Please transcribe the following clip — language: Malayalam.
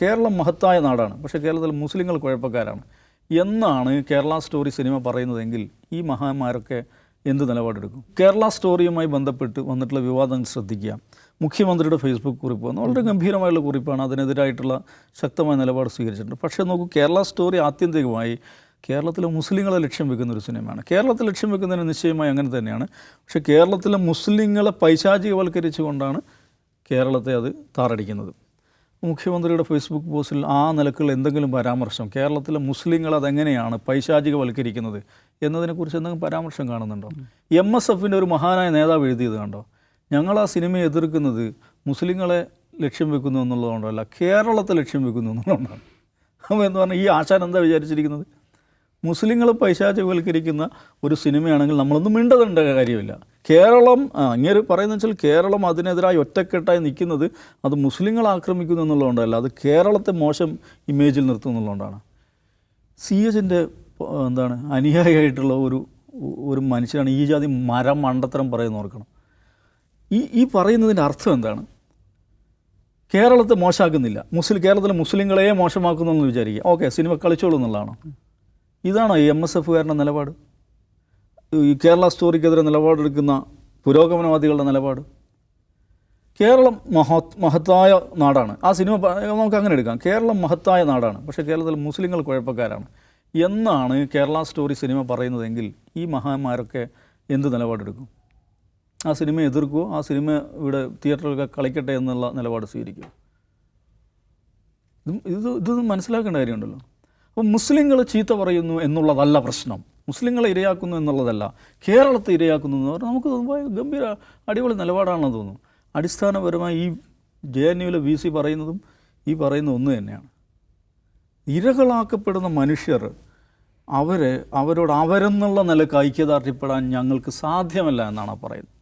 കേരളം മഹത്തായ നാടാണ്, പക്ഷേ കേരളത്തിൽ മുസ്ലിങ്ങൾ കുഴപ്പക്കാരാണ് എന്നാണ് കേരള സ്റ്റോറി സിനിമ പറയുന്നതെങ്കിൽ ഈ മഹാന്മാരൊക്കെ എന്ത് നിലപാടെടുക്കും? കേരള സ്റ്റോറിയുമായി ബന്ധപ്പെട്ട് വന്നിട്ടുള്ള വിവാദങ്ങൾ ശ്രദ്ധിക്കുക. മുഖ്യമന്ത്രിയുടെ ഫേസ്ബുക്ക് കുറിപ്പ് വന്നു, വളരെ ഗംഭീരമായുള്ള കുറിപ്പാണ്, അതിനെതിരായിട്ടുള്ള ശക്തമായ നിലപാട് സ്വീകരിച്ചിട്ടുണ്ട്. പക്ഷേ നോക്കൂ, കേരള സ്റ്റോറി ആത്യന്തികമായി കേരളത്തിലെ മുസ്ലിങ്ങളെ ലക്ഷ്യം വെക്കുന്ന ഒരു സിനിമയാണ്. കേരളത്തിൽ ലക്ഷ്യം വെക്കുന്നതിന് നിശ്ചയമായി അങ്ങനെ തന്നെയാണ്. പക്ഷേ കേരളത്തിലെ മുസ്ലിങ്ങളെ പൈശാചികവൽക്കരിച്ചുകൊണ്ടാണ് കേരളത്തെ അത് താറടിക്കുന്നത്. മുഖ്യമന്ത്രിയുടെ ഫേസ്ബുക്ക് പോസ്റ്റിൽ ആ നിലക്കുള്ള എന്തെങ്കിലും പരാമർശം, കേരളത്തിലെ മുസ്ലിങ്ങൾ അതെങ്ങനെയാണ് പൈശാചികവൽക്കരിക്കുന്നത് എന്നതിനെക്കുറിച്ച് എന്തെങ്കിലും പരാമർശം കാണുന്നുണ്ടോ? MSFൻ്റെ ഒരു മഹാനായ നേതാവ് എഴുതിയത് കണ്ടോ? ഞങ്ങൾ ആ സിനിമയെ എതിർക്കുന്നത് മുസ്ലിങ്ങളെ ലക്ഷ്യം വെക്കുന്നു എന്നുള്ളതുകൊണ്ടല്ല, കേരളത്തെ ലക്ഷ്യം വെക്കുന്നു എന്നുള്ളതുകൊണ്ടാണ്. അപ്പോൾ എന്ന് പറഞ്ഞാൽ ഈ ആശാൻ എന്താ വിചാരിച്ചിരിക്കുന്നത്? മുസ്ലിങ്ങളെ പൈശാചികവൽക്കരിക്കുന്ന ഒരു സിനിമയാണെങ്കിൽ നമ്മളൊന്നും മിണ്ടതേണ്ട കാര്യമില്ല. കേരളം ഇങ്ങനെ പറയുന്നത് വെച്ചാൽ കേരളം അതിനെതിരായി ഒറ്റക്കെട്ടായി നിൽക്കുന്നത് അത് മുസ്ലിങ്ങളെ ആക്രമിക്കുന്നു എന്നുള്ളതുകൊണ്ടല്ല, അത് കേരളത്തെ മോശം ഇമേജിൽ നിർത്തുന്നുള്ളതുകൊണ്ടാണ്. CHൻ്റെ അനുയായിയായിട്ടുള്ള ഒരു മനുഷ്യനാണ് ഈ ജാതി മണ്ടത്തരം പറയുന്ന ഓർക്കണം. ഈ പറയുന്നതിൻ്റെ അർത്ഥം എന്താണ്? കേരളത്തെ മോശമാക്കുന്നില്ല, കേരളത്തിലെ മുസ്ലിങ്ങളെ മോശമാക്കുന്നു എന്ന് വിചാരിക്കുക. ഓക്കെ, സിനിമ കളിച്ചോളൂ എന്നുള്ളതാണോ? ഇതാണോ ഈ MSFകാരുടെ നിലപാട്? ഈ കേരള സ്റ്റോറിക്കെതിരെ നിലപാടെടുക്കുന്ന പുരോഗമനവാദികളുടെ നിലപാട്? കേരളം മഹത്തായ നാടാണ്, ആ സിനിമ നമുക്ക് അങ്ങനെ എടുക്കാം. കേരളം മഹത്തായ നാടാണ്, പക്ഷേ കേരളത്തിൽ മുസ്ലിങ്ങൾ കുഴപ്പക്കാരാണ് എന്നാണ് കേരള സ്റ്റോറി സിനിമ പറയുന്നതെങ്കിൽ ഈ മഹാന്മാരൊക്കെ എന്ത് നിലപാടെടുക്കും? ആ സിനിമയെ എതിർക്കുമോ? ആ സിനിമ ഇവിടെ തിയേറ്ററിലൊക്കെ കളിക്കട്ടെ എന്നുള്ള നിലപാട് സ്വീകരിക്കുമോ? ഇതൊന്നും മനസ്സിലാക്കേണ്ട കാര്യമുണ്ടല്ലോ. അപ്പോൾ മുസ്ലിങ്ങൾ ചീത്ത പറയുന്നു എന്നുള്ളതല്ല പ്രശ്നം, മുസ്ലിങ്ങളെ ഇരയാക്കുന്നു എന്നുള്ളതല്ല, കേരളത്തെ ഇരയാക്കുന്നു എന്ന് പറഞ്ഞാൽ നമുക്ക് ഗംഭീര അടിപൊളി നിലപാടാണെന്ന് തോന്നുന്നു. അടിസ്ഥാനപരമായി ഈ JNUവിലെ VC പറയുന്നതും ഈ പറയുന്ന ഒന്ന് തന്നെയാണ്. ഇരകളാക്കപ്പെടുന്ന മനുഷ്യർ അവരോട് അവരെന്നുള്ള നിലക്ക് ഐക്യദാർഢ്യപ്പെടാൻ ഞങ്ങൾക്ക് സാധ്യമല്ല എന്നാണ് പറയുന്നത്.